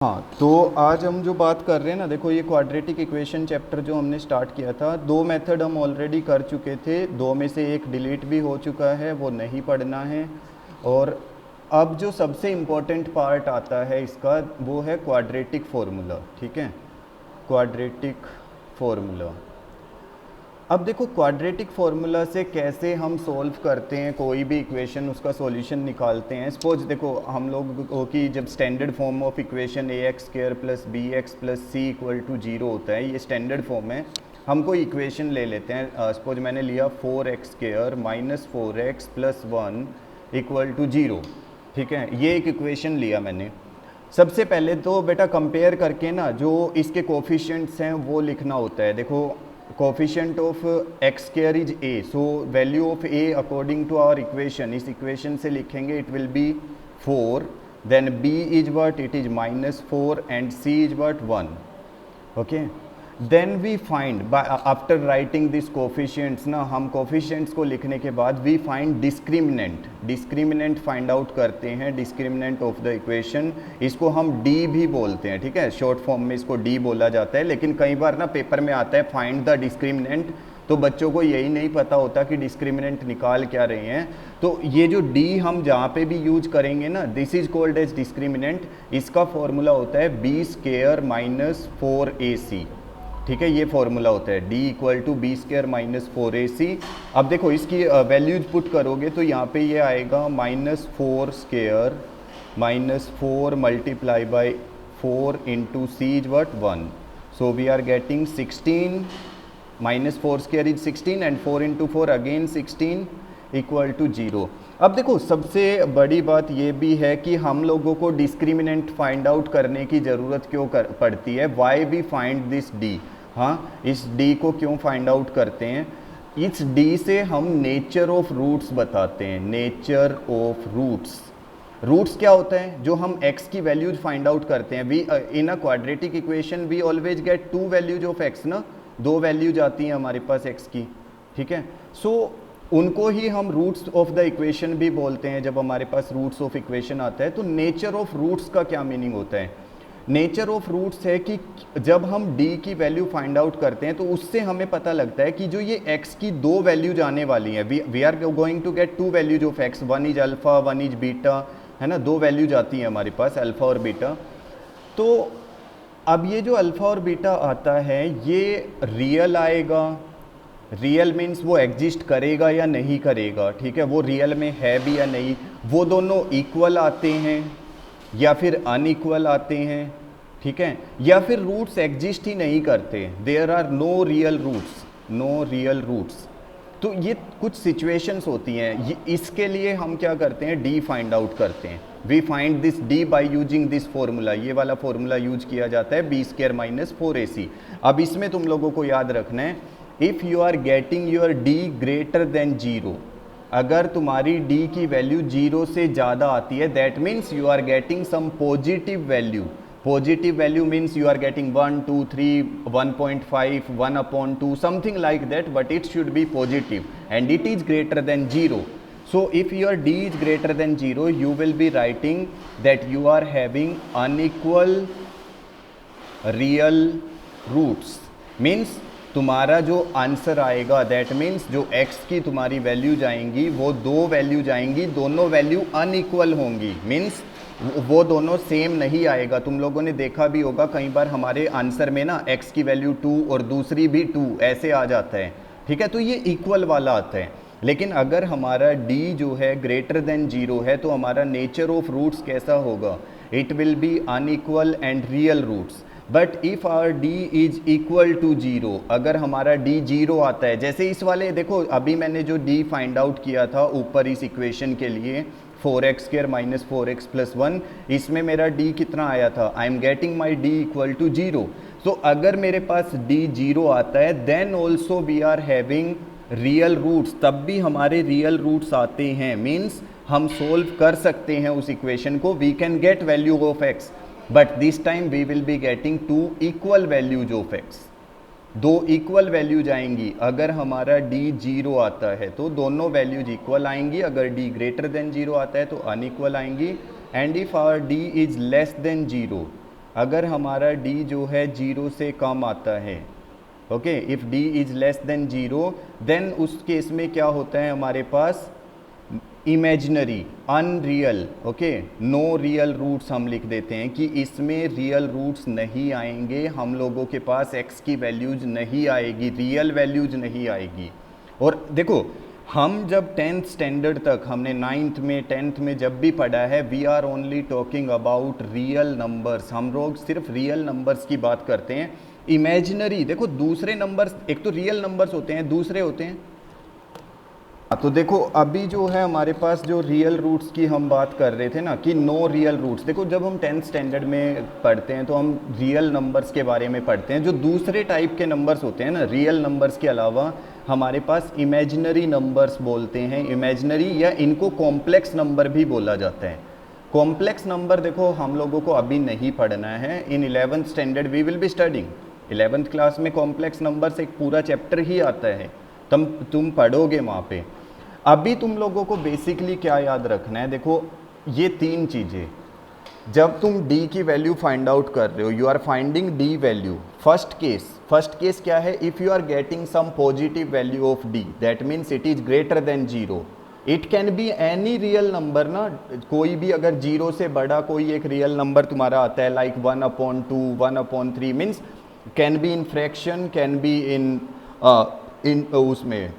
हाँ, तो आज हम जो बात कर रहे हैं ना, देखो ये क्वाड्रेटिक इक्वेशन चैप्टर जो हमने स्टार्ट किया था, दो मेथड हम ऑलरेडी कर चुके थे, दो में से एक डिलीट भी हो चुका है, वो नहीं पढ़ना है। और अब जो सबसे इम्पोर्टेंट पार्ट आता है इसका, वो है क्वाड्रेटिक फॉर्मूला। ठीक है, क्वाड्रेटिक फॉर्मूला। अब देखो क्वाड्रेटिक फॉर्मूला से कैसे हम सॉल्व करते हैं कोई भी इक्वेशन, उसका सॉल्यूशन निकालते हैं। सपोज देखो हम लोग की जब standard form of equation a x square plus b x plus c equal to zero होता है, ये स्टैंडर्ड फॉर्म है। हम कोई इक्वेशन ले लेते हैं, सपोज मैंने लिया 4x square minus 4x plus 1 equal to zero. ठीक है, ये एक इक्वेशन लिया मैंने। सबसे पहले तो बेटा कंपेयर करके ना जो इसके कोफिशिएंट्स हैं वो लिखना होता है। देखो coefficient of x square is a, so value of a according to our equation, इस इक्वेशन से लिखेंगे it will be 4, then b is what, it is -4 and c is what 1। Okay, then we find after writing this coefficients ना, हम coefficients को लिखने के बाद we find discriminant find out करते हैं, डिस्क्रिमिनेंट ऑफ द इक्वेशन। इसको हम डी भी बोलते हैं। ठीक है, शॉर्ट फॉर्म में इसको डी बोला जाता है, लेकिन कई बार ना पेपर में आता है फाइंड द डिस्क्रिमिनेंट, तो बच्चों को यही नहीं पता होता कि डिस्क्रिमिनेंट निकाल क्या रहे हैं। तो ये जो डी हम जहाँ पे भी यूज करेंगे ना, this is called as discriminant. इसका फॉर्मूला होता है बी स्क्वायर माइनस 4ac। ठीक है, ये फॉर्मूला होता है d equal to b square minus 4ac। अब देखो इसकी वैल्यूज पुट करोगे तो यहाँ पे ये आएगा -4 square minus 4 multiply by 4 into c is what 1, so we are getting 16, -4 square is 16 and 4 into 4 again 16 equal to 0। अब देखो सबसे बड़ी बात ये भी है कि हम लोगों को डिस्क्रिमिनेंट फाइंड आउट करने की ज़रूरत क्यों पड़ती है, why we find this d. हाँ, इस डी को क्यों फाइंड आउट करते हैं, इस डी से हम नेचर ऑफ रूट्स बताते हैं। नेचर ऑफ रूट्स क्या होता है, जो हम x की वैल्यूज फाइंड आउट करते हैं। We in a quadratic equation we always get 2 values of x ना, 2 वैल्यूज आती हैं हमारे पास x की। ठीक है, सो उनको ही हम रूट्स ऑफ द इक्वेशन भी बोलते हैं। जब हमारे पास रूट्स ऑफ इक्वेशन आता है तो नेचर ऑफ रूट्स का क्या मीनिंग होता है, नेचर ऑफ रूट्स है कि जब हम d की वैल्यू फाइंड आउट करते हैं तो उससे हमें पता लगता है कि जो ये x की 2 वैल्यूज आने वाली हैं, we are going to get 2 values of x, 1 is alpha 1 is beta, है ना, 2 वैल्यूज आती हैं हमारे पास अल्फा और बीटा। तो अब ये जो अल्फा और बीटा आता है ये रियल आएगा, रियल मीन्स वो एग्जिस्ट करेगा या नहीं करेगा। ठीक है, वो रियल में है भी या नहीं, वो दोनों इक्वल आते हैं या फिर अनइक्वल आते हैं। ठीक है, या फिर रूट्स एग्जिस्ट ही नहीं करते, there are no real roots. तो ये कुछ सिचुएशंस होती हैं, इसके लिए हम क्या करते हैं, डी फाइंड आउट करते हैं। We find this d by using this formula, ये वाला फॉर्मूला यूज किया जाता है बी स्क्वायर माइनस 4ac। अब इसमें तुम लोगों को याद रखना है, if you are getting your d greater than 0, अगर तुम्हारी d की वैल्यू 0 से ज़्यादा आती है, that means you are getting some positive value. Positive value means you are getting 1 2 3 1.5 1/2 something like that, but it should be positive and it is greater than 0। So if your d is greater than 0, you will be writing that you are having unequal real roots, means तुम्हारा जो answer आएगा, that means जो x की तुम्हारी values आएंगी वो 2 values आएंगी, दोनों वैल्यू अनइक्वल होंगी, मीन्स वो दोनों सेम नहीं आएगा। तुम लोगों ने देखा भी होगा कई बार हमारे आंसर में ना x की वैल्यू 2 और दूसरी भी 2 ऐसे आ जाता है। ठीक है, तो ये इक्वल वाला आता है। लेकिन अगर हमारा d जो है ग्रेटर देन 0 है तो हमारा नेचर ऑफ रूट्स कैसा होगा, it will be unequal and real roots. But if our d is equal to 0, अगर हमारा d 0 आता है, जैसे इस वाले देखो अभी मैंने जो d फाइंड आउट किया था ऊपर इस इक्वेशन के लिए 4x square minus 4x plus 1, इसमें मेरा d कितना आया था, I am getting my d equal to 0। So अगर मेरे पास d 0 आता है then also we are having real roots, तब भी हमारे रियल रूट्स आते हैं, मीन्स हम सोल्व कर सकते हैं उस इक्वेशन को। We can get value of x, but this time we will be getting 2 equal values of x, 2 equal values आएंगी। अगर हमारा d 0 आता है तो दोनों वैल्यूज इक्वल आएंगी, अगर d ग्रेटर देन 0 आता है तो अनइक्वल आएंगी। And if our d is less than 0, अगर हमारा d जो है 0 से कम आता है, okay, if d is less than 0, then उस केस में क्या होता है हमारे पास imaginary, unreal, okay, no real roots हम लिख देते हैं कि इसमें रियल रूट्स नहीं आएंगे, हम लोगों के पास x की वैल्यूज नहीं आएगी, रियल वैल्यूज नहीं आएगी। और देखो हम जब 10th स्टैंडर्ड तक, हमने 9th में 10th में जब भी पढ़ा है, we are only talking about real numbers, हम लोग सिर्फ रियल नंबर्स की बात करते हैं। इमेजिनरी, देखो दूसरे नंबर्स, एक तो रियल नंबर्स होते हैं, दूसरे होते हैं, तो देखो अभी जो है हमारे पास जो रियल रूट्स की हम बात कर रहे थे ना कि नो रियल रूट्स, देखो जब हम 10th स्टैंडर्ड में पढ़ते हैं तो हम रियल नंबर्स के बारे में पढ़ते हैं। जो दूसरे टाइप के नंबर्स होते हैं ना, रियल नंबर्स के अलावा हमारे पास इमेजिनरी नंबर्स बोलते हैं, इमेजिनरी, या इनको कॉम्प्लेक्स नंबर भी बोला जाता है। कॉम्प्लेक्स नंबर देखो हम लोगों को अभी नहीं पढ़ना है, in 11th standard we will be studying, 11th class में कॉम्प्लेक्स नंबर्स एक पूरा चैप्टर ही आता है, तुम पढ़ोगे वहाँ पे। अभी तुम लोगों को बेसिकली क्या याद रखना है, देखो ये तीन चीज़ें, जब तुम d की वैल्यू फाइंड आउट कर रहे हो, you are finding d value, first case क्या है, if you are getting some positive value of d, that means it is greater than 0, it can be any real number ना, कोई भी अगर 0 से बड़ा कोई एक रियल नंबर तुम्हारा आता है, like 1/2, 1/3, means can be in fraction, can be in उसमें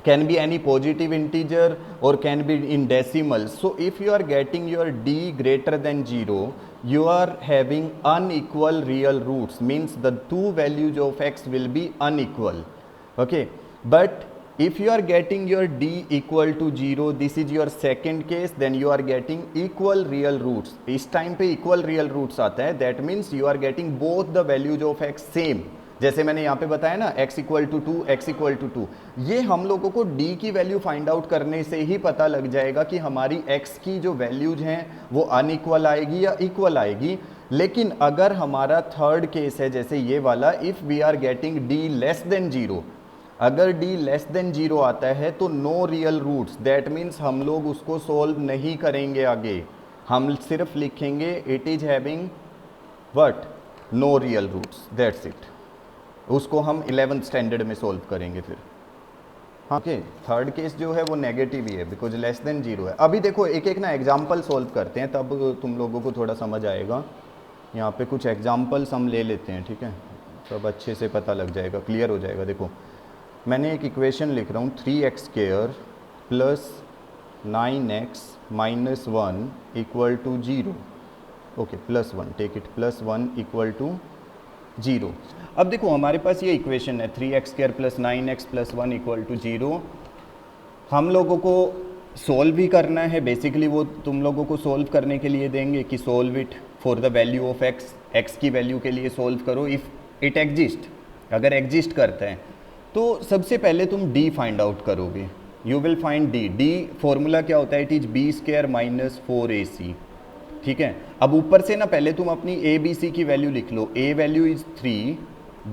can be any positive integer or can be in decimals. So if you are getting your d greater than 0, you are having unequal real roots, means the two values of x will be unequal, okay. But if you are getting your d equal to 0, this is your second case, then you are getting equal real roots, इस time पे equal real roots आता है, that means you are getting both the values of x same, जैसे मैंने यहाँ पे बताया ना x equal to 2, x equal to 2, ये हम लोगों को d की वैल्यू फाइंड आउट करने से ही पता लग जाएगा कि हमारी x की जो वैल्यूज हैं वो अनइक्वल आएगी या इक्वल आएगी। लेकिन अगर हमारा थर्ड केस है जैसे ये वाला, if we are getting d less than 0, अगर d लेस देन 0 आता है तो no real roots, that means हम लोग उसको सोल्व नहीं करेंगे आगे, हम सिर्फ लिखेंगे it is having what, no real roots, that's it. उसको हम 11th स्टैंडर्ड में सोल्व करेंगे फिर। हाँ, ओके, थर्ड केस जो है वो नेगेटिव ही है बिकॉज लेस देन 0 है। अभी देखो एक एक ना एग्जाम्पल सोल्व करते हैं, तब तुम लोगों को थोड़ा समझ आएगा। यहाँ पे कुछ एग्जाम्पल्स हम ले लेते हैं, ठीक है, तब अच्छे से पता लग जाएगा, क्लियर हो जाएगा। देखो मैंने एक इक्वेशन लिख रहा हूँ, 3x² plus 9x minus 1 equal to 0, okay, plus 1, take it, plus 1 equal to 0। अब देखो हमारे पास ये इक्वेशन है 3x² plus 9x plus 1 equal to 0, हम लोगों को सोल्व भी करना है। बेसिकली वो तुम लोगों को सोल्व करने के लिए देंगे कि solve it for the value of x की वैल्यू के लिए सोल्व करो इफ़ इट एग्जिस्ट, अगर एग्जिस्ट करता है तो सबसे पहले तुम d फाइंड आउट करोगे, you will find d formula क्या होता है, it is b² minus 4ac, ठीक है। अब ऊपर से ना पहले तुम अपनी a b c की वैल्यू लिख लो, a value is 3,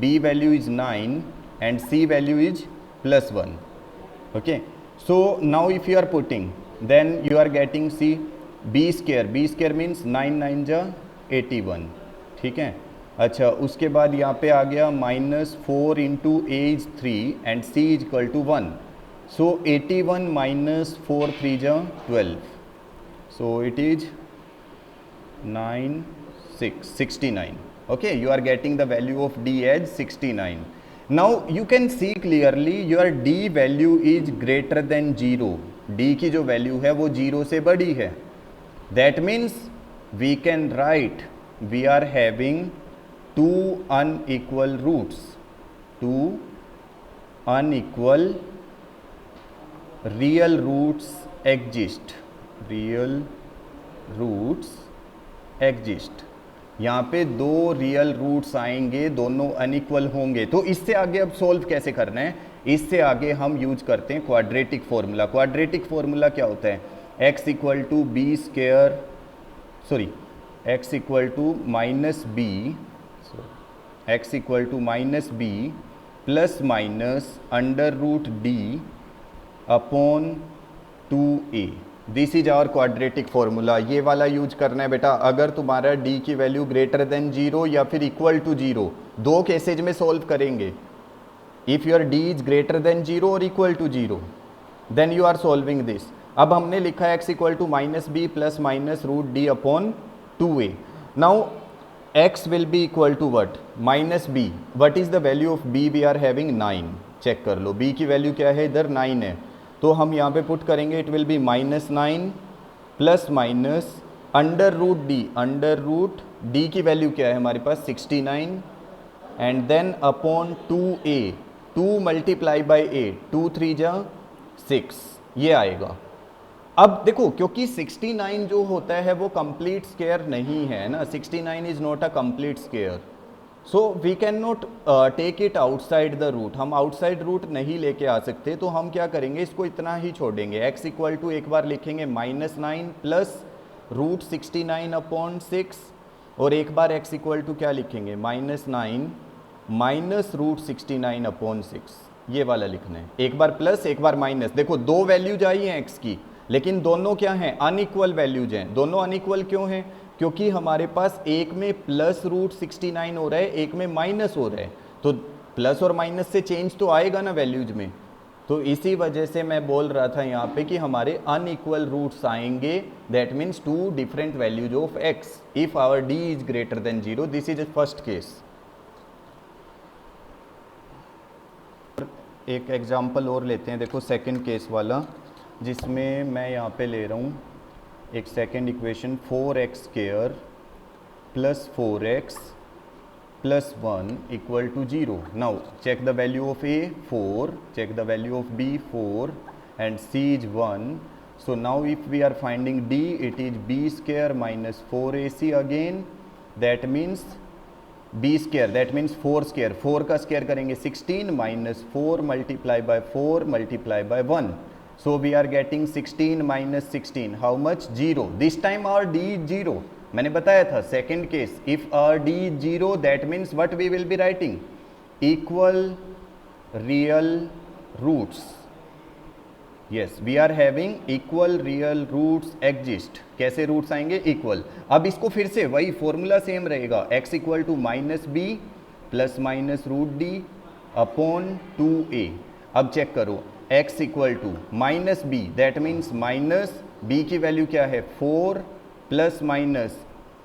b value is 9 and c value is plus 1, okay. So now if you are putting then you are getting c, b² means 9 9 जा 81, ठीक है। अच्छा, उसके बाद यहाँ पे आ गया -4 into a is 3 and c is equal to 1, so 81 minus 4 3 जा 12, so it is 69, okay, you are getting the value of d as 69. Now you can see clearly your d value is greater than 0, d की जो value है वो 0 से बड़ी है, that means we can write we are having two unequal roots, two unequal real roots exist, real roots exist. यहाँ पे दो रियल रूट्स आएंगे, दोनों अनइक्वल होंगे। तो इससे आगे अब सोल्व कैसे करना है, इससे आगे हम यूज करते हैं क्वाड्रेटिक फॉर्मूला। क्वाड्रेटिक फॉर्मूला क्या होता है, x equal to x equal to minus b plus minus under root d upon 2a, this is our quadratic formula. ये वाला यूज करना है बेटा अगर तुम्हारा d की वैल्यू ग्रेटर देन 0 या फिर इक्वल टू 0, दो केसेज में सोल्व करेंगे। If your d is greater than 0 और equal to 0 then you are solving this. अब हमने लिखा है x equal to minus b plus minus root d upon 2a। Now x will be equal to what, minus b. What is the value of b? We are having 9। Check कर लो b की value क्या है, इधर 9 है, तो हम यहाँ पे पुट करेंगे, it will be -9 plus minus under root d. Under root d की वैल्यू क्या है हमारे पास 69 and then upon 2a, 2 multiply by a, 2 3 जा 6, ये आएगा। अब देखो क्योंकि 69 जो होता है वो कंप्लीट स्क्वायर नहीं है ना, 69 is not a complete square, so we can not take it outside the root. हम आउटसाइड रूट नहीं लेके आ सकते, तो हम क्या करेंगे, इसको इतना ही छोड़ेंगे। x इक्वल टू एक बार लिखेंगे -9 प्लस रूट 69 अपॉन 6, और एक बार x इक्वल टू क्या लिखेंगे, -9 माइनस रूट 69 अपॉन 6, ये वाला लिखना है। एक बार प्लस एक बार माइनस। देखो दो वैल्यूज आई हैं x की, लेकिन दोनों क्या हैं, अनइक्वल वैल्यूज हैं। दोनों अनइक्वल क्यों हैं, क्योंकि हमारे पास एक में प्लस रूट 69 हो रहा है, एक में माइनस हो रहा है, तो प्लस और माइनस से चेंज तो आएगा ना वैल्यूज में। तो इसी वजह से मैं बोल रहा था यहाँ पे कि हमारे अनइक्वल रूट्स आएंगे, that means 2 different values of x if our d is greater than 0। This is first case. एक एग्जाम्पल और लेते हैं, देखो सेकंड केस वाला, जिसमें मैं यहाँ पे ले रहा हूँ एक second equation 4x square plus 4x plus 1 equal to 0। Now check the value of a 4, check the value of b 4 and c is 1। So now if we are finding d, it is b square minus 4ac again, that means b square, that means 4 square, 4 का square करेंगे 16 minus 4 multiply by 4 multiply by 1। So we are getting 16 minus 16, how much? 0. This time our d is 0. मैंने बताया था second case, if our d is 0, that means what we will be writing? Equal real roots. Yes, we are having equal real roots exist. कैसे roots आएंगे? Equal. अब इसको फिर से वही फॉर्मूला सेम रहेगा, x equal to minus b plus minus root d upon 2a। अब check करो, x equal to minus b, that means minus b की वैल्यू क्या है 4 plus minus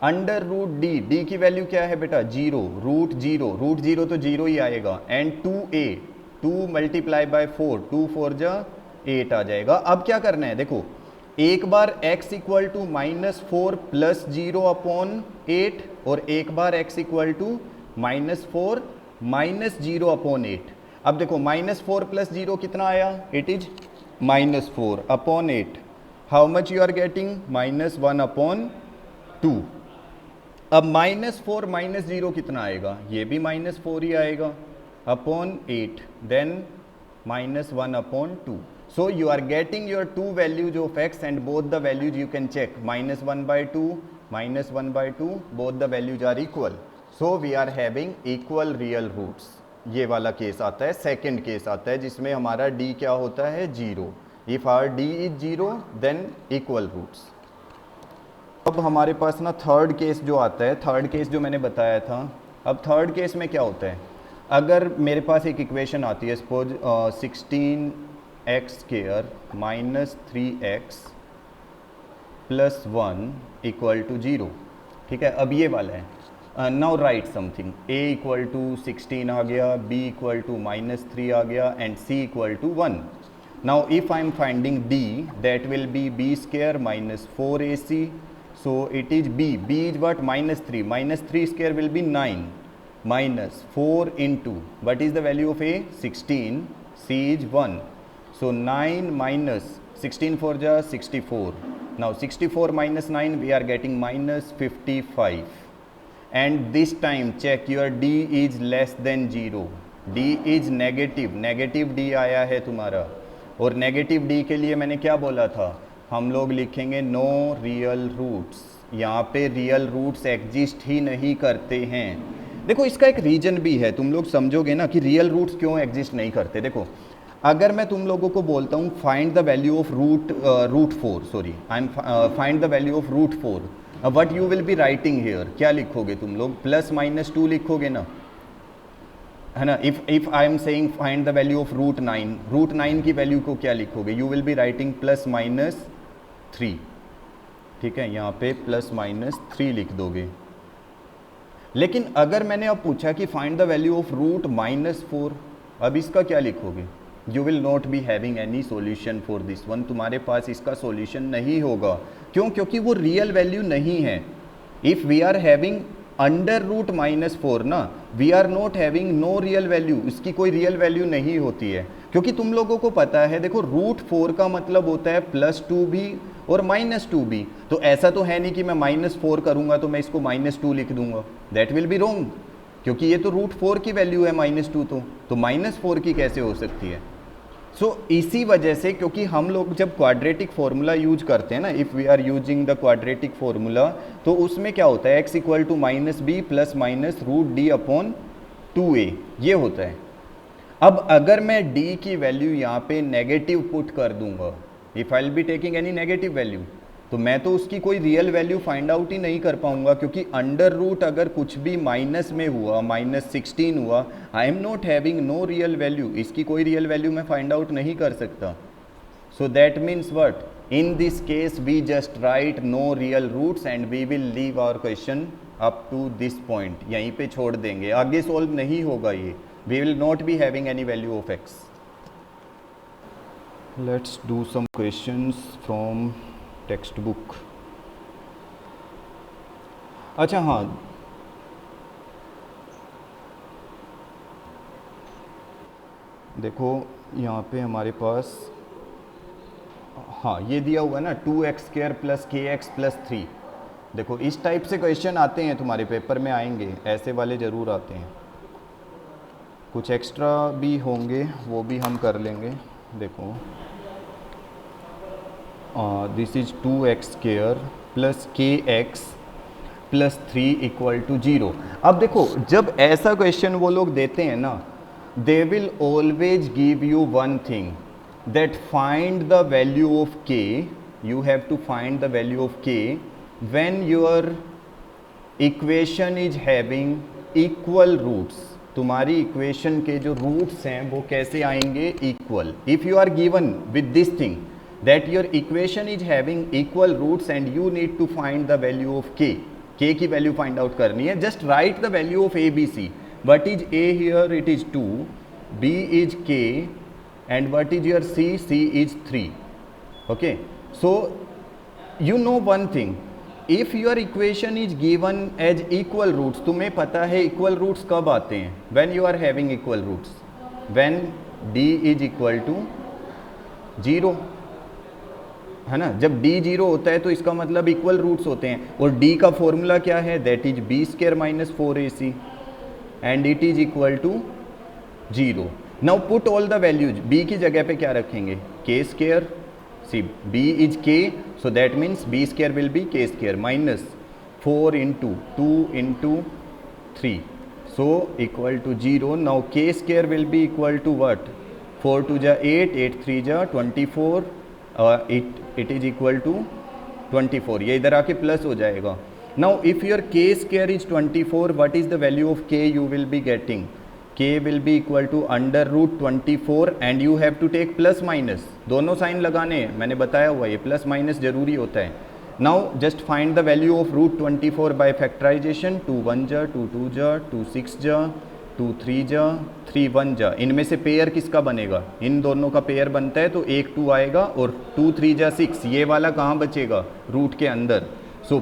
under root d, d की वैल्यू क्या है बेटा 0, रूट 0 तो 0 ही आएगा, एंड 2a, 2 मल्टीप्लाई बाय 4, 2 4 जा 8 आ जाएगा। अब क्या करना है, देखो एक बार x equal to -4 plus 0 upon 8, और एक बार x equal to -4 minus 0 upon 8। अब देखो -4 प्लस 0 कितना आया, it is -4 upon 8। How much you are getting, -1 upon 2। अब -4 माइनस 0 कितना आएगा, ये भी -4 ही आएगा upon 8, then -1 upon 2। So you are getting your two values of x, and both the values you can check, -1/2, -1/2, both the values are equal. So we are having equal real roots. ये वाला case आता है, second case आता है, जिसमें हमारा d क्या होता है 0। If our d is 0 then equal roots. अब हमारे पास ना थर्ड केस जो आता है, थर्ड केस जो मैंने बताया था, अब थर्ड केस में क्या होता है, अगर मेरे पास एक इक्वेशन आती है, suppose 16x square minus 3x plus 1 equal to 0, ठीक है। अब ये वाला है, now write something, a equal to 16 आ गया, b इक्वल टू -3 आ गया, and c equal to 1। Now if I am finding d, that will be b square minus 4ac, so it is b is what -3 square will be 9 minus 4 into what is the value of a 16, c is 1, so 9 minus 16 4 ja 64. Now 64 minus 9 we are getting -55, and this time check your d is less than 0, d is negative d आया है तुम्हारा, और negative d के लिए मैंने क्या बोला था, हम लोग लिखेंगे नो रियल रूट्स। यहाँ पे रियल रूट्स एग्जिस्ट ही नहीं करते हैं। देखो इसका एक रीजन भी है, तुम लोग समझोगे ना कि रियल रूट्स क्यों एग्जिस्ट नहीं करते। देखो अगर मैं तुम लोगों को बोलता हूँ find the value of root 4, sorry I am find the value of root 4, what you will be writing here, क्या लिखोगे तुम लोग? +-2 लिखोगे ना, है ना? If I am saying find the value of root 9 की वैल्यू को क्या लिखोगे? यू विल बी राइटिंग +-3, ठीक है, यहाँ पे +-3 लिख दोगे। लेकिन अगर मैंने अब पूछा कि find the value of root -4, अब इसका क्या लिखोगे? You will not be having any solution for this one, तुम्हारे पास इसका सॉल्यूशन नहीं होगा। क्यों? क्योंकि वो रियल वैल्यू नहीं है। इफ़ वी आर हैविंग √-4 ना, we are not having no real value, इसकी कोई रियल वैल्यू नहीं होती है। क्योंकि तुम लोगों को पता है, देखो √4 का मतलब होता है +2 भी और -2 भी। तो ऐसा तो है नहीं कि मैं -4 करूंगा तो मैं इसको -2 लिख दूंगा, दैट विल बी रोंग, क्योंकि ये तो √4 की वैल्यू है -2, तो -4 की कैसे हो सकती है? इसी वजह से, क्योंकि हम लोग जब क्वाड्रेटिक फॉर्मूला यूज करते हैं ना, if we are using the quadratic formula, तो उसमें क्या होता है? x = -b + √d/2a, ये होता है। अब अगर मैं d की वैल्यू यहाँ पे नेगेटिव पुट कर दूंगा, if I will be taking any negative value, तो मैं तो उसकी कोई रियल वैल्यू फाइंड आउट ही नहीं कर पाऊंगा, क्योंकि अंडर रूट अगर कुछ भी माइनस में हुआ, -16 हुआ, I am not having no real value, इसकी कोई रियल वैल्यू मैं फाइंड आउट नहीं कर सकता। So that means what? In this case we just write no real roots and we will leave our question up to this point, यहीं पे छोड़ देंगे, आगे सॉल्व नहीं होगा ये। We will not be having any value of x। Let's do some questions from text book. अच्छा हाँ, देखो यहाँ पे हमारे पास, हाँ ये दिया हुआ है ना 2x² + kx + 3। देखो इस टाइप से क्वेश्चन आते हैं, तुम्हारे पेपर में आएंगे, ऐसे वाले ज़रूर आते हैं। कुछ एक्स्ट्रा भी होंगे, वो भी हम कर लेंगे। देखो दिस इज 2x² + kx + 3 = 0। अब देखो जब ऐसा क्वेश्चन वो लोग देते हैं ना, they will always give you one thing, that find the value of k, you have to find the value of k when your equation is having equal roots. तुम्हारी इक्वेशन के जो रूट्स हैं वो कैसे आएंगे? Equal. If you are given with this thing that your equation is having equal roots and you need to find the value of k की value find out करनी है, just right the value of a b c। what is a here? It is 2, b is k and what is your c is 3। okay, so you know one thing, if your equation is given as equal roots, तुम्हें पता है equal roots कब आते हैं? when you are having equal roots, when d is equal to 0, है ना? जब d 0 होता है तो इसका मतलब इक्वल रूट्स होते हैं, और d का फॉर्मूला क्या है? That is b² - 4ac and it is equal to 0। Now put all the values, b की जगह पे क्या रखेंगे? k²। See b is k, so that means b² will be k² -4 × 2 × 3, so equal to 0। Now k² will be equal to what? 4 × 2 = 8, 8 × 3 = 24, it is equal to 24, ये इधर आके plus हो जाएगा। Now if your k² is 24, what is the value of k you will be getting? k will be equal to √24 and you have to take +- दोनों sign लगाने हैं, मैंने बताया हुआ ये +- जरूरी होता है। Now just find the value of √24 by factorization. 2 1 जा, 2 2 जा, 2 6 जा, 2 3 जा, 3 1 जा। इनमें से पेयर किसका बनेगा? इन दोनों का पेयर बनता है तो 1 2 आएगा, और 2 3 जा 6, ये वाला कहाँ बचेगा? रूट के अंदर। So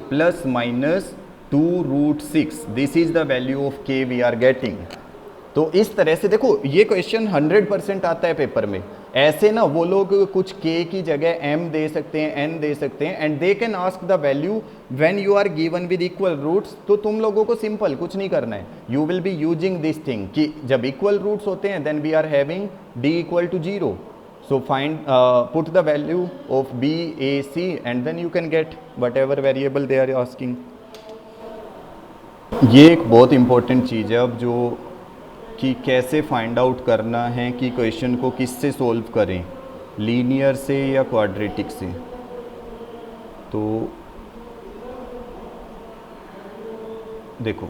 +-2√6, this is the value of k we are getting. तो इस तरह से देखो ये क्वेश्चन 100% आता है पेपर में। ऐसे ना वो लोग कुछ k की जगह m दे सकते हैं, n दे सकते हैं, and they can ask the value when you are given with equal roots. तो तुम लोगों को सिंपल कुछ नहीं करना है, you will be using this thing कि जब इक्वल रूट्स होते हैं then we are having d = 0। So find put the value of b a c and then you can get whatever variable they are asking. ये एक बहुत important चीज़ है अब जो कि कैसे फाइंड आउट करना है कि क्वेश्चन को किससे सॉल्व करें, लीनियर से या क्वाड्रेटिक से। तो देखो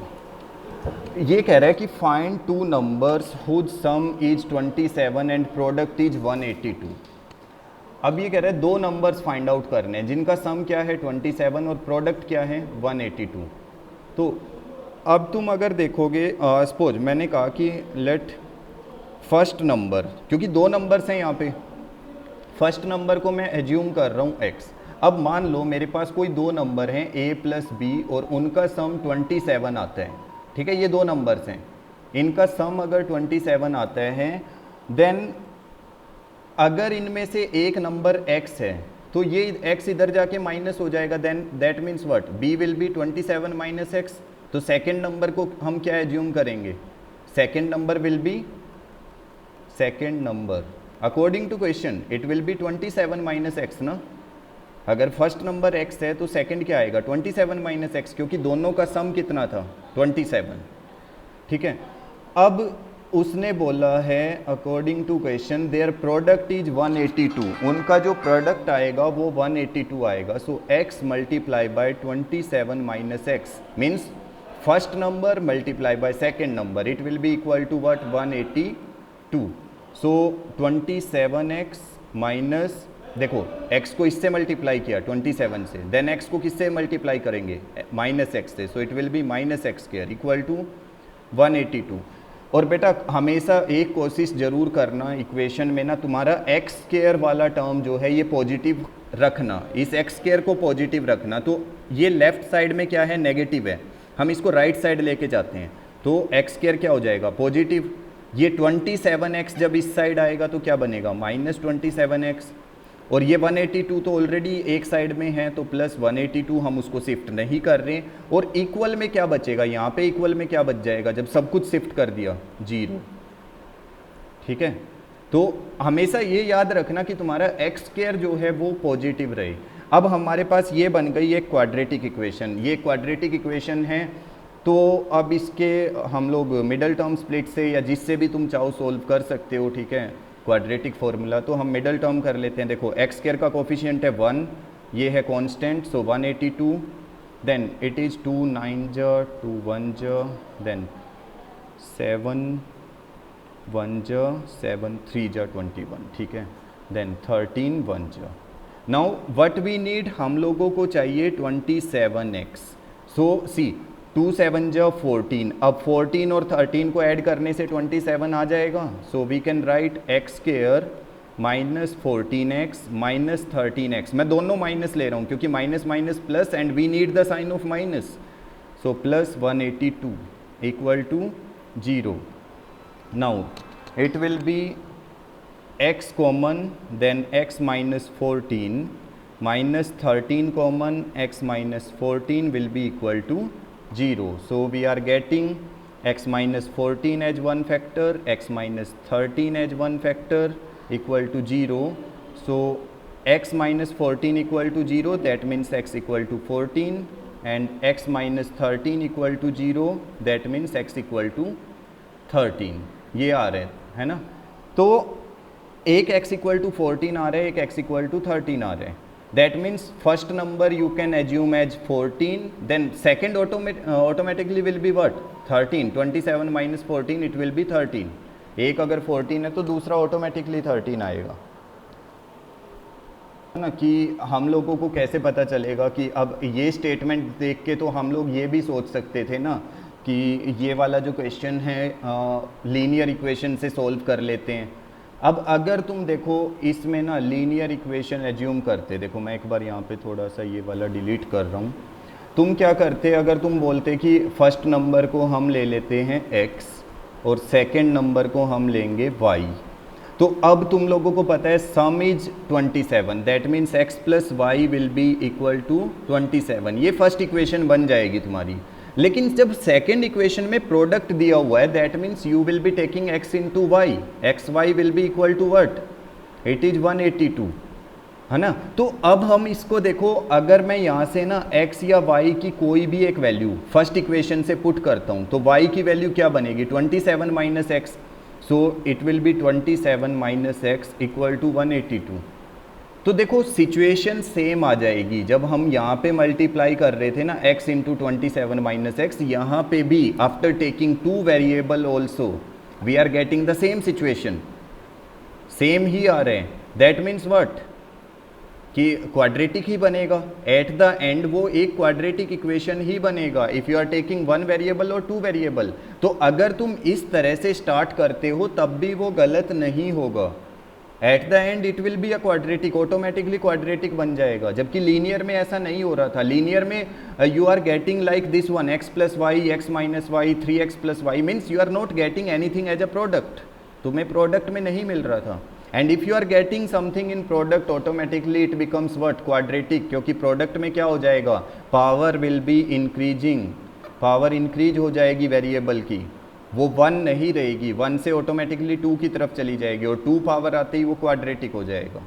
ये कह रहा है कि find two numbers whose sum is 27 and product is 182। अब ये कह रहा है दो नंबर्स फाइंड आउट करने हैं जिनका सम क्या है 27 और प्रोडक्ट क्या है 182। तो अब तुम अगर देखोगे, सपोज मैंने कहा कि लेट फर्स्ट नंबर, क्योंकि दो नंबर्स हैं यहाँ पे, फर्स्ट नंबर को मैं एज्यूम कर रहा हूँ x। अब मान लो मेरे पास कोई दो नंबर हैं a प्लस बी और उनका सम 27 आता है, ठीक है, ये दो नंबर्स हैं, इनका सम अगर 27 आता है, देन अगर इनमें से एक नंबर x है तो ये x इधर जाके माइनस हो जाएगा, then that means what, b will be 27 minus x। तो सेकेंड नंबर को हम क्या एज्यूम करेंगे, second number will be, second number according to question it will be 27 minus x ना। अगर फर्स्ट नंबर x है तो सेकंड क्या आएगा 27 माइनस एक्स, क्योंकि दोनों का सम कितना था 27, ठीक है। अब उसने बोला है according to question their product is 182, उनका जो प्रोडक्ट आएगा वो 182 आएगा। So x multiply by 27 minus x means first number multiply by second number, it will be equal to what 182। So 27x minus, देखो x को इससे मल्टीप्लाई किया 27 से, देन x को किससे मल्टीप्लाई करेंगे माइनस एक्स से, so it will be minus x square equal to 182। और बेटा हमेशा एक कोशिश जरूर करना इक्वेशन में ना, तुम्हारा एक्स स्क्वायर वाला टर्म जो है ये पॉजिटिव रखना, इस एक्स स्क्वायर को पॉजिटिव रखना। तो ये लेफ्ट साइड में क्या है नेगेटिव है, हम इसको राइट साइड लेके जाते हैं तो एक्स स्क्वायर क्या हो जाएगा पॉजिटिव। ये 27x जब इस साइड आएगा तो क्या बनेगा माइनस 27x, और ये 182 तो ऑलरेडी एक साइड में है तो प्लस 182, हम उसको शिफ्ट नहीं कर रहे हैं। और इक्वल में क्या बचेगा, यहाँ पे इक्वल में क्या बच जाएगा जब सब कुछ शिफ्ट कर दिया 0, ठीक है। तो हमेशा ये याद रखना कि तुम्हारा एक्स स्क्वायर जो है वो पॉजिटिव रहे। अब हमारे पास ये बन गई एक क्वाड्रेटिक इक्वेशन, ये क्वाड्रेटिक इक्वेशन है। तो अब इसके हम लोग मिडल टर्म स्प्लिट से या जिससे भी तुम चाहो सोल्व कर सकते हो, ठीक है, क्वाड्रेटिक फॉर्मूला। तो हम मिडल टर्म कर लेते हैं। देखो एक्स स्क्वायर का कोफिशिएंट है 1, ये है constant, so 182, then it is 2 9 जा 2 1 जा, देन 7 1 जा 7 3 जा 21, ठीक है, देन 13 1 जा। नाउ व्हाट वी नीड, हम लोगों को चाहिए 27x। सो सी 2 7 जा 14, अब 14 और 13 को ऐड करने से 27 आ जाएगा। So we can write x square minus 14x minus 13x, मैं दोनों माइनस ले रहा हूँ क्योंकि minus minus plus and we need the sign of minus. So plus 182 equal to 0। Now it will be x common, then x minus 14 minus 13 common, x minus 14 will be equal to 0. So we are getting x minus 14 as one factor, x minus 13 as one factor equal to 0. So x minus 14 equal to 0, that means x equal to 14, and x minus 13 equal to 0, that means x equal to 13. ये आ रहे है ना। तो एक x equal to 14 आ रहा है, एक x equal to 13 आ रहा है। That means first number you can assume as 14, then second automatically will be what 13, 27 minus 14 it will be 13। एक अगर 14 है तो दूसरा ऑटोमेटिकली 13 आएगा ना। कि हम लोगों को कैसे पता चलेगा कि अब ये स्टेटमेंट देख के तो हम लोग ये भी सोच सकते थे ना कि ये वाला जो क्वेश्चन है लीनियर इक्वेशन से सॉल्व कर लेते हैं। अब अगर तुम देखो इसमें ना लीनियर इक्वेशन एज्यूम करते, देखो मैं एक बार यहाँ पे थोड़ा सा ये वाला डिलीट कर रहा हूँ। तुम क्या करते, अगर तुम बोलते कि फर्स्ट नंबर को हम ले लेते हैं x और सेकंड नंबर को हम लेंगे y, तो अब तुम लोगों को पता है sum is 27, that means x plus y will be equal to 27। ये फर्स्ट इक्वेशन बन जाएगी तुम्हारी। लेकिन जब सेकेंड इक्वेशन में प्रोडक्ट दिया हुआ है, that means you will be taking x into y, x y will be equal to what, it is 182। है ना। तो अब हम इसको देखो, अगर मैं यहाँ से ना x या y की कोई भी एक वैल्यू फर्स्ट इक्वेशन से पुट करता हूँ तो y की वैल्यू क्या बनेगी 27 minus x, so it will be 27 minus x equal to 182। तो देखो सिचुएशन सेम आ जाएगी, जब हम यहाँ पे मल्टीप्लाई कर रहे थे ना x इंटू 27 माइनस एक्स, यहाँ पे भी after taking two variable also we are getting the same situation, same ही आ रहे हैं। दैट मीन्स व्हाट कि क्वाड्रेटिक ही बनेगा एट द एंड, वो एक क्वाड्रेटिक इक्वेशन ही बनेगा if you are taking one variable और टू वेरिएबल। तो अगर तुम इस तरह से स्टार्ट करते हो तब भी वो गलत नहीं होगा, at the end it will be a quadratic, automatically quadratic बन जाएगा। जबकि लीनियर में ऐसा नहीं हो रहा था, लीनियर में you are getting like this one x plus y, x minus y, 3x plus y, means you are not getting anything as a product, तुम्हें प्रोडक्ट में नहीं मिल रहा था। And if you are getting something in product automatically it becomes what quadratic, क्योंकि product में क्या हो जाएगा, power will be increasing, power increase हो जाएगी वेरिएबल की, वो 1 नहीं रहेगी, 1 से ऑटोमेटिकली 2 की तरफ चली जाएगी और 2 पावर आते ही वो क्वाड्रेटिक हो जाएगा।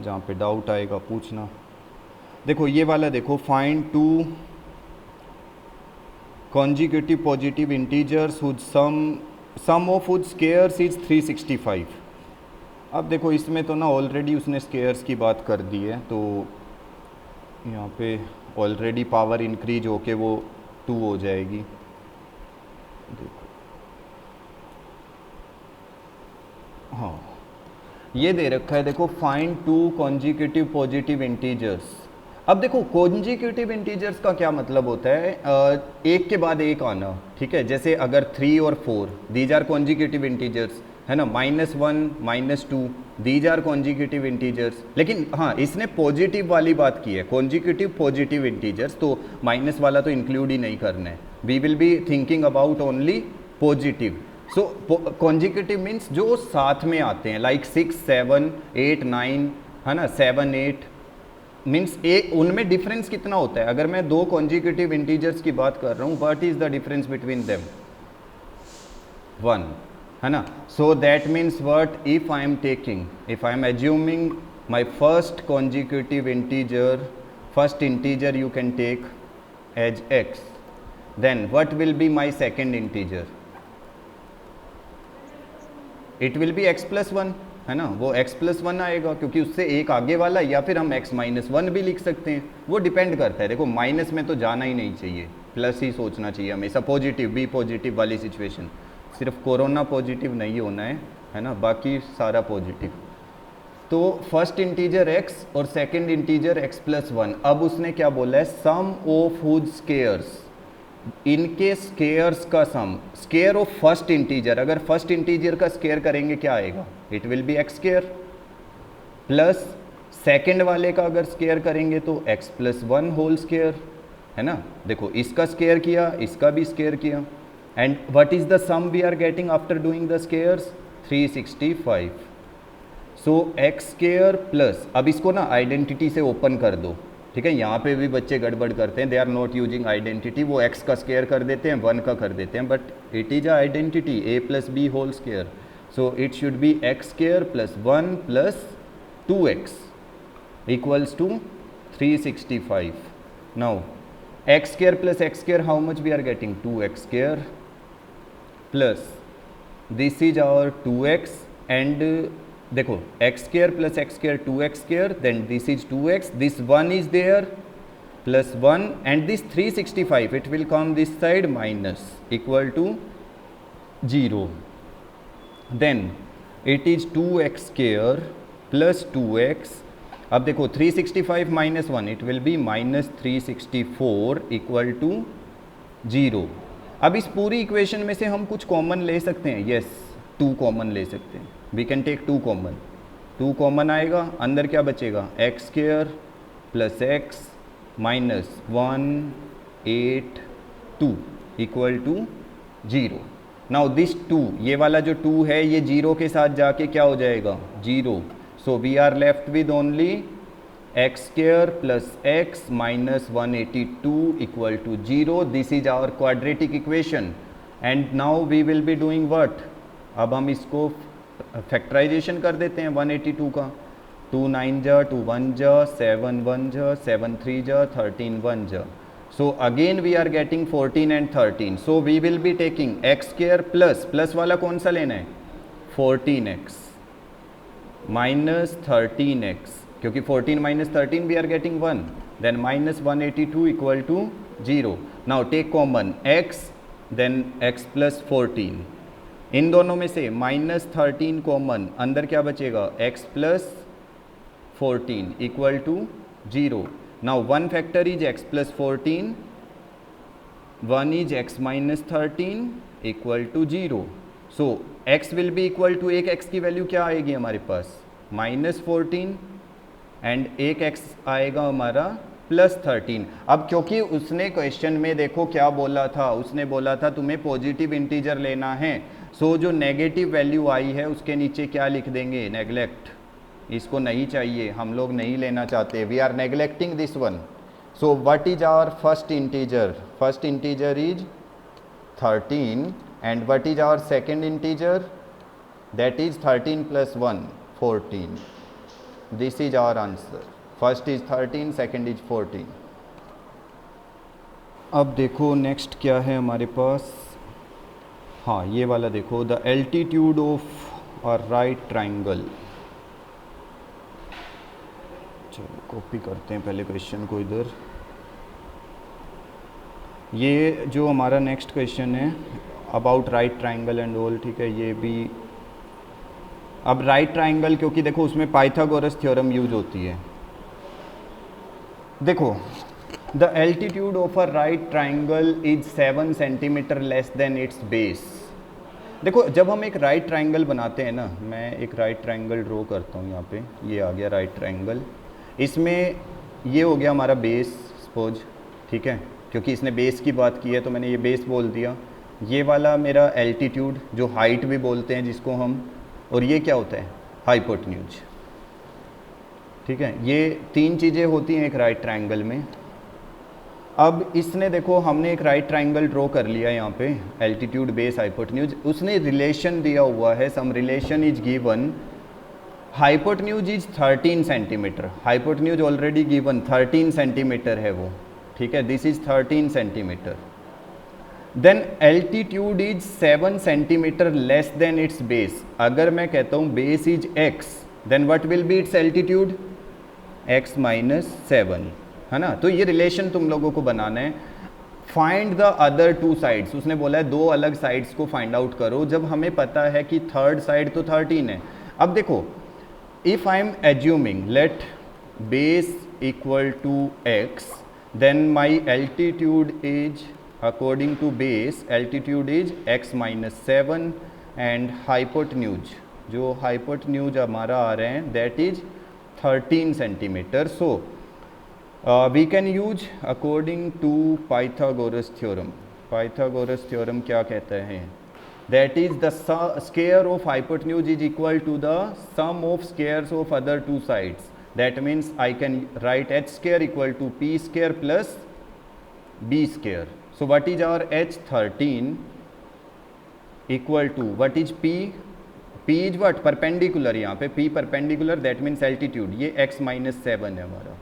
जहाँ पे डाउट आएगा पूछना। देखो ये वाला देखो, find two consecutive positive integers whose sum of whose squares is 365। अब देखो इसमें तो ना ऑलरेडी उसने स्केयर्स की बात कर दी है, तो यहाँ पे ऑलरेडी पावर इंक्रीज होके वो 2 हो जाएगी। देखो हाँ ये दे रखा है, देखो find two consecutive positive integers. अब देखो कॉन्जिक्यूटिव इंटीजर्स का क्या मतलब होता है, एक के बाद एक आना, ठीक है। जैसे अगर 3 और 4 दीज आर कॉन्जिक्यूटिव इंटीजर्स, है ना, -1 -2 दीज आर कॉन्जिक्यूटिव इंटीजर्स। लेकिन हाँ इसने पॉजिटिव वाली बात की है, कॉन्जिक्यूटिव पॉजिटिव इंटीजर्स, तो माइनस वाला तो इंक्लूड ही नहीं करना है, we will be thinking about only positive. So consecutive means जो साथ में आते हैं, लाइक 6 7 8 9, है ना, 7 8 मीन्स एक उनमें डिफरेंस कितना होता है। अगर मैं दो कॉन्जिक्यूटिव इंटीजर्स की बात कर रहा हूँ, what is the difference between them, 1, है ना। So that means what, if I am taking, if I am assuming my first consecutive integer, first integer you can take as x, then what will be my second integer, it will be x plus 1, है ना, वो x plus 1 आएगा क्योंकि उससे एक आगे वाला, या फिर हम x माइनस 1 भी लिख सकते हैं, वो डिपेंड करता है। देखो माइनस में तो जाना ही नहीं चाहिए, प्लस ही सोचना चाहिए हमेशा, पॉजिटिव बी पॉजिटिव वाली सिचुएशन, सिर्फ कोरोना पॉजिटिव नहीं होना है ना, बाकी सारा पॉजिटिव। तो फर्स्ट इंटीजर x और सेकंड इंटीजर x प्लस 1, अब उसने क्या बोला है, सम ऑफ हुज स्केयर्स, इनके स्केयर्स का सम, स्केयर ऑफ फर्स्ट इंटीजर, अगर फर्स्ट इंटीजर का स्केयर करेंगे क्या आएगा, it will B x square, plus second वाले का अगर स्केयर करेंगे तो x प्लस 1 होल स्केयर, है ना। देखो इसका स्केयर किया, इसका भी स्केयर किया, and what is the sum we are getting after doing the squares, 365। So x square plus, अब इसको ना आइडेंटिटी से ओपन कर दो, ठीक है। यहाँ पे भी बच्चे गड़बड़ करते हैं, they are not using identity, वो x का स्केयर कर देते हैं, 1 का कर देते हैं, but it is a identity a plus b whole square, so it should be x square plus 1 plus 2x equals to 365। Now x square plus x square, how much we are getting, 2x square plus this is our 2x, and देखो x square plus x square 2x square, then this is 2x, this 1 is there plus 1, and this 365 it will come this side minus equal to 0, then it is 2x square plus 2x। अब देखो 365 minus 1 it will be minus 364 equal to 0। अब इस पूरी equation में से हम कुछ common ले सकते हैं, यस 2 कॉमन ले सकते हैं, we can take 2 common, 2 common आएगा, अंदर क्या बचेगा, x square plus x minus 1 8 2 equal to 0। Now this 2, ये वाला जो 2 है ये 0 के साथ जाके क्या हो जाएगा, 0, so we are left with only x square plus x minus 182 equal to 0, this is our quadratic equation. And now we will be doing what, अब हम इसको फैक्टराइजेशन कर देते हैं 182 का, 2 9 जा, 2 1 जा, 7 1 जा, 7 3 जा, 13 1 जा. So again we are getting 14 and 13. So we will be taking x square plus वाला कौन सा लेना है 14x minus 13x, क्योंकि 14 minus 13 we are getting 1, then minus 182 equal to 0. Now take common x, then x plus 14. इन दोनों में से minus 13 common, अंदर क्या बचेगा x plus 14 equal to 0. Now one factor is x plus 14, one is x minus 13 equal to 0. So x will be equal to, एक x की value क्या आएगी हमारे पास minus 14 एंड एक x आएगा हमारा प्लस 13. अब क्योंकि उसने क्वेश्चन में देखो क्या बोला था, उसने बोला था तुम्हें पॉजिटिव इंटीजर लेना है, सो जो नेगेटिव वैल्यू आई है उसके नीचे क्या लिख देंगे नेगलेक्ट, इसको नहीं चाहिए, हम लोग नहीं लेना चाहते, we are neglecting this one. So what is our first integer, first integer is 13 and what is our second integer, that is 13 plus 1 14. This is our answer. First is 13, second is 14. अब देखो next क्या है हमारे पास, हाँ ये वाला देखो, the altitude of a right triangle. चलो कॉपी करते हैं पहले क्वेश्चन को इधर. ये जो हमारा नेक्स्ट क्वेश्चन है about right triangle and all, ठीक है, ये भी. अब राइट ट्राइंगल क्योंकि देखो उसमें पाइथागोरस थ्योरम यूज होती है. देखो the altitude of a right triangle is 7 centimetre less than its base. देखो जब हम एक राइट ट्राइंगल बनाते हैं ना, मैं एक राइट ट्राइंगल ड्रॉ करता हूँ यहाँ पे, ये आ गया राइट ट्राइंगल, इसमें ये हो गया हमारा बेस सपोज, ठीक है, क्योंकि इसने बेस की बात की है तो मैंने ये बेस बोल दिया. ये वाला मेरा एल्टीट्यूड जो हाइट भी बोलते हैं जिसको हम, और ये क्या होता है हाइपोटेन्यूज, ठीक है. ये तीन चीज़ें होती हैं एक राइट ट्राइंगल में. अब इसने देखो हमने एक राइट ट्राइंगल ड्रॉ कर लिया यहाँ पे, एल्टीट्यूड बेस हाइपोटेन्यूज, उसने रिलेशन दिया हुआ है, some relation is given, hypotenuse is 13 centimetre, hypotenuse already given 13 centimetre है वो, ठीक है, this is 13 centimetre. Then altitude is 7 centimetre less than its base. अगर मैं कहता हूँ base is x, then what will be its altitude x minus 7, है ना. तो ये रिलेशन तुम लोगों को बनाना है. Find the other two sides, उसने बोला है दो अलग साइड्स को फाइंड आउट करो, जब हमें पता है कि थर्ड साइड तो 13 है. अब देखो if I am assuming let base equal to x, then my altitude is according to base, altitude is x minus 7 and hypotenuse, जो हाइपोटेन्यूज हमारा आ रहे हैं that is 13 centimetre. So we can use according to Pythagoras theorem. Pythagoras theorem क्या कहता है, that is the square of hypotenuse is equal to the sum of squares of other two sides. That means I can write h square equal to p square plus b square. So what is our h 13 equal to what is p, p is what perpendicular, यहाँ पे p perpendicular, that means altitude, ये x minus 7 है हमारा,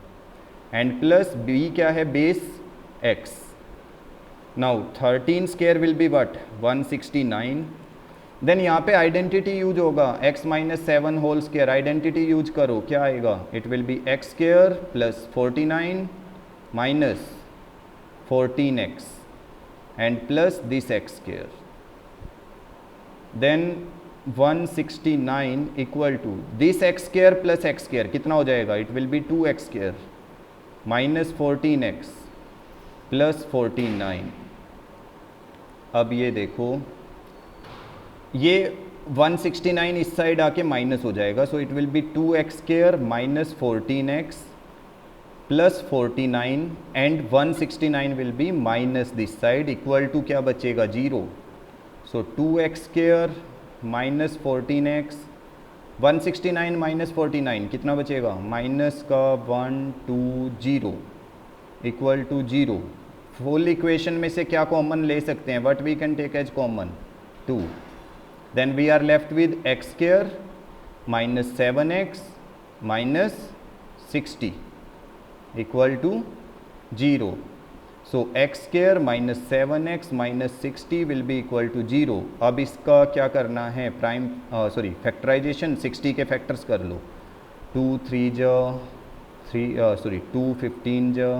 and plus b क्या है base x. Now 13 square will be what 169. Then यहाँ पे identity use होगा, x minus 7 whole square, identity use करो, क्या आएगा, it will be x square plus 49 minus 14x and plus this x square. Then 169 equal to this x square plus x square कितना हो जाएगा, it will be 2x square minus 14x plus 49. अब ये देखो ये 169 इस साइड आके minus हो जाएगा, so it will be 2x square minus 14x plus 49 and 169 will be minus this side equal to क्या बचेगा 0. सो 2x square minus 14x, 169 minus 49 कितना बचेगा, माइनस का 120 इक्वल टू 0. फुल इक्वेशन में से क्या कॉमन ले सकते हैं, what we can take as common 2. Then we are left with x square minus 7x minus 60 equal to 0. So x square minus 7x minus 60 will be equal to 0. अब इसका क्या करना है, प्राइम फैक्टराइजेशन. 60 के factors कर लो. 2 3 जा 2 15 जा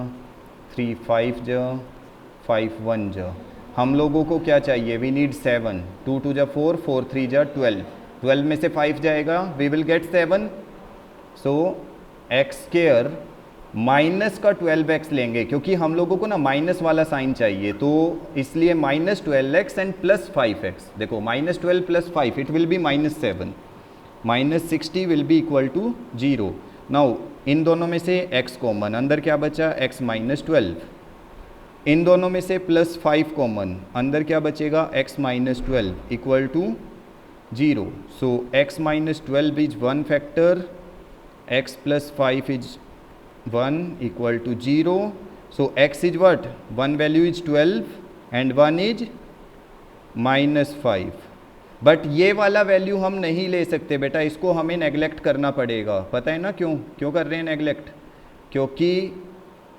3 5 जा 5 1 जा. हम लोगों को क्या चाहिए, वी नीड 7. 2 2 जा 4 4 3 जा 12. 12 में से 5 जाएगा, we will get 7. So x square minus का 12x लेंगे, क्योंकि हम लोगों को ना माइनस वाला साइन चाहिए, तो इसलिए minus 12x and plus 5x. देखो minus 12 plus 5 it will be minus 7. Minus 60 will be equal to 0. Now इन दोनों में से x कॉमन, अंदर क्या बचा, x माइनस 12. इन दोनों में से प्लस 5 कॉमन, अंदर क्या बचेगा, x minus 12 equal to 0. So x minus 12 is 1 factor, x plus 5 is 1 equal to 0. So x is what? One value is 12 and one is minus 5. But ये वाला वैल्यू हम नहीं ले सकते बेटा, इसको हमें नेगलेक्ट करना पड़ेगा. पता है ना क्यों कर रहे हैं नेगलेक्ट, क्योंकि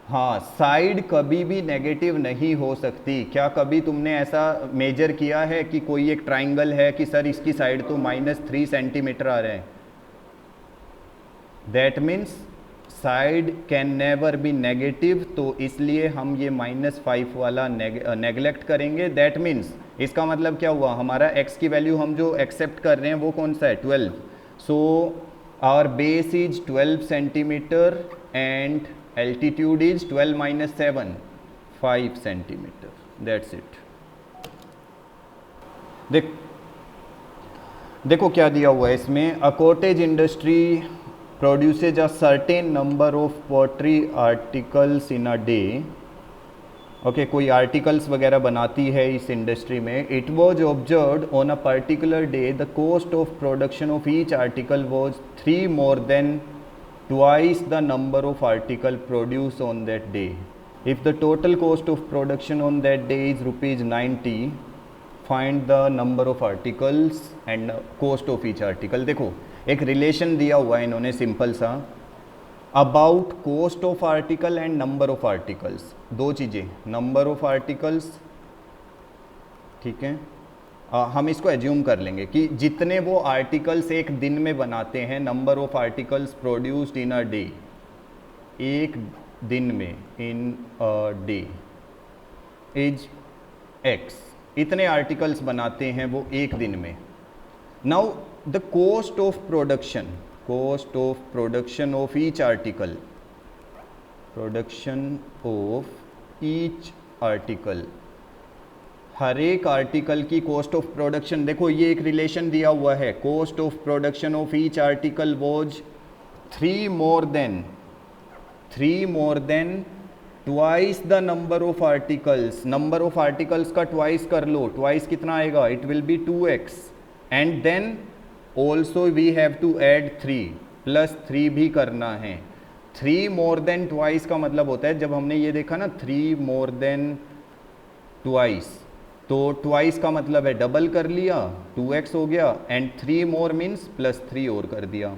हाँ साइड कभी भी नेगेटिव नहीं हो सकती. क्या कभी तुमने ऐसा मेजर किया है कि कोई एक ट्राइंगल है कि सर इसकी साइड तो -3 सेंटीमीटर आ रहे हैं, that means side can never be negative. तो इसलिए हम ये -5 वाला नेगलेक्ट करेंगे. दैट मीन्स इसका मतलब क्या हुआ, हमारा x की वैल्यू हम जो एक्सेप्ट कर रहे हैं वो कौन सा है, 12. So our base is 12 centimetre and altitude is 12 minus 7 5 centimetre. That's it. देखो क्या दिया हुआ है इसमें, a cottage industry produces a certain number of pottery articles in a day. Okay कोई आर्टिकल्स वगैरह बनाती है इस इंडस्ट्री में. It was observed on a particular day the cost of production of each article was 3 more than twice the number of article produced on that day. If the total cost of production on that day is ₹90, find the number of articles and cost of each article. देखो एक relation दिया हुआ है इन्होंने simple सा, about cost of article and number of articles. दो चीज़ें, number of articles, ठीक है, हम इसको एज्यूम कर लेंगे कि जितने वो आर्टिकल्स एक दिन में बनाते हैं, number of articles produced in a day, एक दिन में, इन अ डे इज x. इतने आर्टिकल्स बनाते हैं वो एक दिन में. Now the cost of production of each article, हर एक आर्टिकल की कॉस्ट ऑफ प्रोडक्शन. देखो ये एक रिलेशन दिया हुआ है, cost of production of each article was 3 more than twice the number of articles. Number of articles का ट्वाइस कर लो, ट्वाइस कितना आएगा, it will be 2x. And then also we have to add 3, +3 भी करना है. 3 more than ट्वाइस का मतलब होता है, जब हमने ये देखा ना 3 more than ट्वाइस, तो ट्वाइस का मतलब है डबल कर लिया, 2x हो गया, एंड 3 more मीन्स +3 और कर दिया.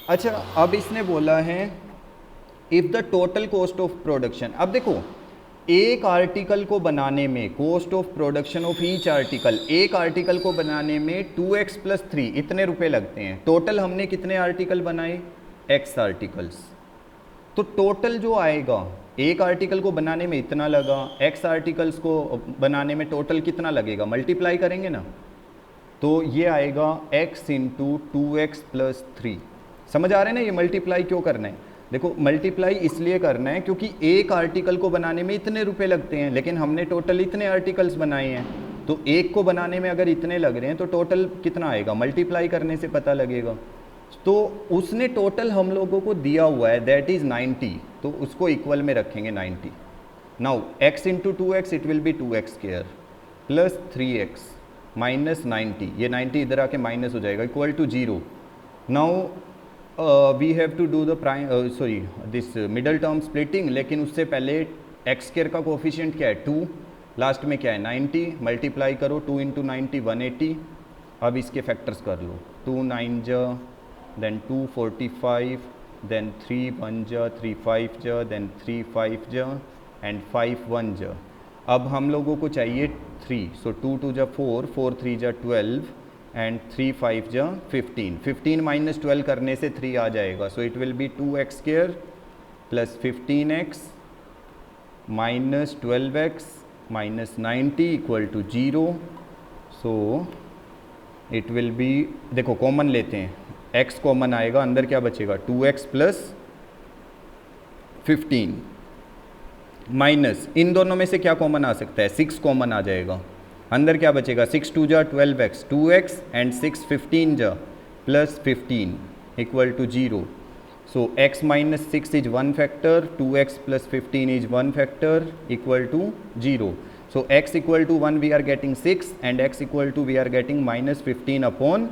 अच्छा अब इसने बोला है if the total cost of production. अब देखो एक आर्टिकल को बनाने में cost of production of each article, एक आर्टिकल को बनाने में 2x + 3 इतने रुपए लगते हैं. टोटल हमने कितने आर्टिकल बनाए, x आर्टिकल्स. तो टोटल जो आएगा, एक आर्टिकल को बनाने में इतना लगा, x आर्टिकल्स को बनाने में टोटल कितना लगेगा, मल्टीप्लाई करेंगे ना, तो ये आएगा x × 2x + 3. समझ आ रहे हैं ना ये मल्टीप्लाई क्यों करना है. देखो मल्टीप्लाई इसलिए करना है क्योंकि एक आर्टिकल को बनाने में इतने रुपए लगते हैं, लेकिन हमने टोटल इतने आर्टिकल्स बनाए हैं, तो एक को बनाने में अगर इतने लग रहे हैं तो टोटल कितना आएगा, मल्टीप्लाई करने से पता लगेगा. तो उसने टोटल हम लोगों को दिया हुआ है, दैट इज़ 90, तो उसको इक्वल में रखेंगे 90. Now x × 2x it will be 2x² + 3x -90, ये 90 इधर आके माइनस हो जाएगा, equal to 0. Now we have to do the this middle term splitting, लेकिन उससे पहले x² का कोफिशिएंट क्या है, 2, लास्ट में क्या है 90, मल्टीप्लाई करो 2 × 90 180, अब इसके फैक्टर्स कर लो, 2 9 जा, देन 2 45, देन 3 1 जा, 3 5 जा, देन 3 5 जा एंड 5 1 जा। अब हम लोगों को चाहिए 3, सो 2 2 जा 4, 4 3 जा 12 एंड 3 5 जा 15। 15 माइनस 12 करने से 3 आ जाएगा, so it will be 2x² plus 15x minus 12x minus 90 equal to 0। So it will be, देखो कॉमन लेते हैं, x कॉमन आएगा, अंदर क्या बचेगा 2x प्लस 15 माइनस इन दोनों में से क्या कॉमन आ सकता है, 6 कॉमन आ जाएगा, अंदर क्या बचेगा 6 2 जा 12x 2x एंड 6 15 जा plus 15 equal to 0। So x minus 6 is 1 factor, 2x plus 15 is 1 factor equal to 0। So x equal to 1 we are getting 6 and x equal to we are getting minus 15 upon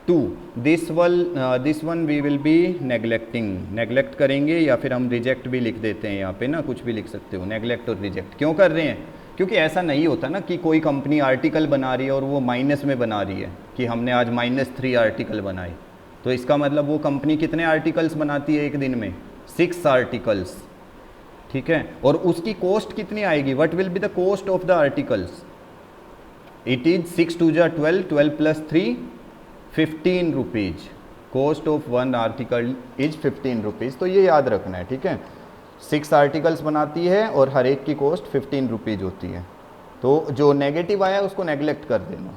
2। this one we will be neglecting, neglect करेंगे या फिर हम reject भी लिख देते हैं यहाँ पे ना, कुछ भी लिख सकते हो, neglect और reject क्यों कर रहे हैं, क्योंकि ऐसा नहीं होता ना कि कोई कंपनी आर्टिकल बना रही है और वो माइनस में बना रही है कि हमने आज -3 आर्टिकल बनाए, तो इसका मतलब वो कंपनी कितने आर्टिकल्स बनाती है एक दिन में, 6 आर्टिकल्स, ठीक है। और उसकी कॉस्ट कितनी आएगी, what will be the cost of the articles, it is 6 2 जा 12, 12 plus 3 15 rupees, cost of 1 article is 15 rupees, तो ये याद रखना है, ठीक है। 6 आर्टिकल्स बनाती है और हर एक की कॉस्ट 15 रुपीज़ होती है, तो जो नेगेटिव आया उसको नेगलेक्ट कर देना।